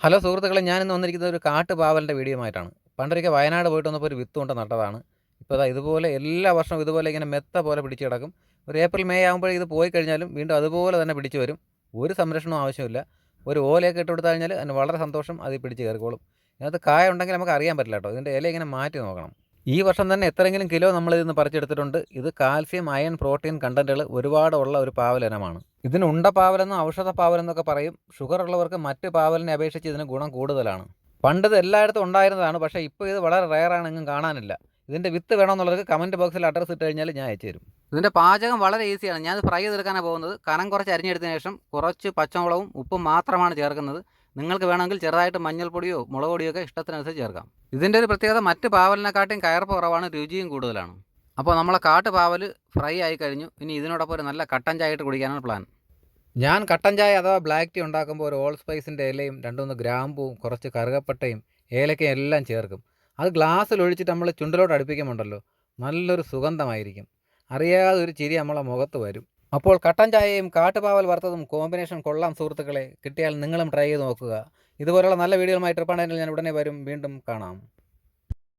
Hello സുഹൃത്തുക്കളെ, ഞാനിന്ന് വന്നിരിക്കുന്നത് ഒരു കാട്ടുപാവലിൻ്റെ വീഡിയോയുമായിട്ടാണ്. പണ്ടൊരിക്കൽ വയനാട് പോയിട്ട് വന്നപ്പോൾ ഒരു വിത്ത് കൊണ്ട് നട്ടതാണ്. ഇപ്പോൾ ദാ ഇതുപോലെ എല്ലാ വർഷവും ഇതുപോലെ ഇങ്ങനെ മെത്ത പോലെ പിടിച്ച് കിടക്കും. ഒരു ഏപ്രിൽ മെയ് ആകുമ്പോഴേ ഇത് പോയി കഴിഞ്ഞാലും വീണ്ടും അതുപോലെ തന്നെ പിടിച്ച് വരും. ഒരു സംരക്ഷണവും ആവശ്യമില്ല. ഒരു ഓലയൊക്കെ ഇട്ട് കൊടുത്തു കഴിഞ്ഞാൽ അതിന് വളരെ സന്തോഷം അതിൽ പിടിച്ച് കയറിക്കോളും. ഇതിനകത്ത് കായ ഉണ്ടെങ്കിൽ നമുക്ക് അറിയാൻ പറ്റില്ല കേട്ടോ. ഇതിൻ്റെ ഇല ഇങ്ങനെ മാറ്റി നോക്കണം. ഈ വർഷം തന്നെ എത്രയെങ്കിലും കിലോ നമ്മൾ ഇതിൽ നിന്ന് പറിച്ചെടുത്തിട്ടുണ്ട്. ഇത് കാൽസ്യം, അയൺ, പ്രോട്ടീൻ കണ്ടന്റുകൾ ഒരുപാടുള്ള ഒരു പാവലിനമാണ്. ഇതിന് ഉണ്ട പാവലെന്നും ഔഷധ പാവലെന്നൊക്കെ പറയും. ഷുഗർ ഉള്ളവർക്ക് മറ്റ് പാവലിനെ അപേക്ഷിച്ച് ഇതിന് ഗുണം കൂടുതലാണ്. പണ്ട് ഇത് എല്ലായിടത്തും ഉണ്ടായിരുന്നതാണ്, പക്ഷേ ഇപ്പോൾ ഇത് വളരെ റെയറാണ്, എങ്ങും കാണാനില്ല. ഇതിൻ്റെ വിത്ത് വേണമെന്നുള്ളവർക്ക് കമൻറ്റ് ബോക്സിൽ അഡ്രസ്സ് ഇട്ട് കഴിഞ്ഞാൽ ഞാൻ അയച്ചു തരും. ഇതിൻ്റെ പാചകം വളരെ ഈസിയാണ്. ഞാനത് ഫ്രൈ ചെയ്തെടുക്കാനാണ് പോകുന്നത്. കനം കുറച്ച് അരിഞ്ഞെടുത്തതിന് ശേഷം കുറച്ച് പച്ചമുളകും ഉപ്പും മാത്രമാണ് ചേർക്കുന്നത്. നിങ്ങൾക്ക് വേണമെങ്കിൽ ചെറുതായിട്ട് മഞ്ഞൾപ്പൊടിയോ മുളക് പൊടിയോ ഒക്കെ ഇഷ്ടത്തിനനുസരിച്ച് ചേർക്കാം. ഇതിൻ്റെ ഒരു പ്രത്യേകത, മറ്റ് പാവലിനെക്കാട്ടിയും കയർപ്പ് കുറവാണ്, രുചിയും കൂടുതലാണ്. അപ്പോൾ നമ്മളെ കാട്ടുപാവൽ ഫ്രൈ ആയി കഴിഞ്ഞു. ഇനി ഇതിനോടൊപ്പം ഒരു നല്ല കട്ടൻ ചായ ഇട്ട് കുടിക്കാനാണ് പ്ലാൻ. ഞാൻ കട്ടൻ ചായ അഥവാ ബ്ലാക്ക് ടീ ഉണ്ടാക്കുമ്പോൾ ഒരു ഓൾ സ്പൈസിൻ്റെ ഇലയും 2-3 ഗ്രാമ്പൂവും കുറച്ച് കറുകപ്പട്ടയും ഏലക്കയും എല്ലാം ചേർക്കും. അത് ഗ്ലാസ്സിൽ ഒഴിച്ചിട്ട് നമ്മൾ ചുണ്ടിലോട്ട് അടുപ്പിക്കുമുണ്ടല്ലോ, നല്ലൊരു സുഗന്ധമായിരിക്കും. അറിയാതെ ഒരു ചിരി നമ്മളെ മുഖത്ത് വരും. അപ്പോൾ കട്ടൻ ചായയും കാട്ടുപാവൽ വറുത്തതും കോമ്പിനേഷൻ കൊള്ളാം സുഹൃത്തുക്കളെ. കിട്ടിയാൽ നിങ്ങളും ട്രൈ ചെയ്ത് നോക്കുക. ഇതുപോലുള്ള നല്ല വീഡിയോകളുമായി ട്രിപ്പാണെങ്കിൽ ഞാൻ ഉടനെ വരും. വീണ്ടും കാണാം.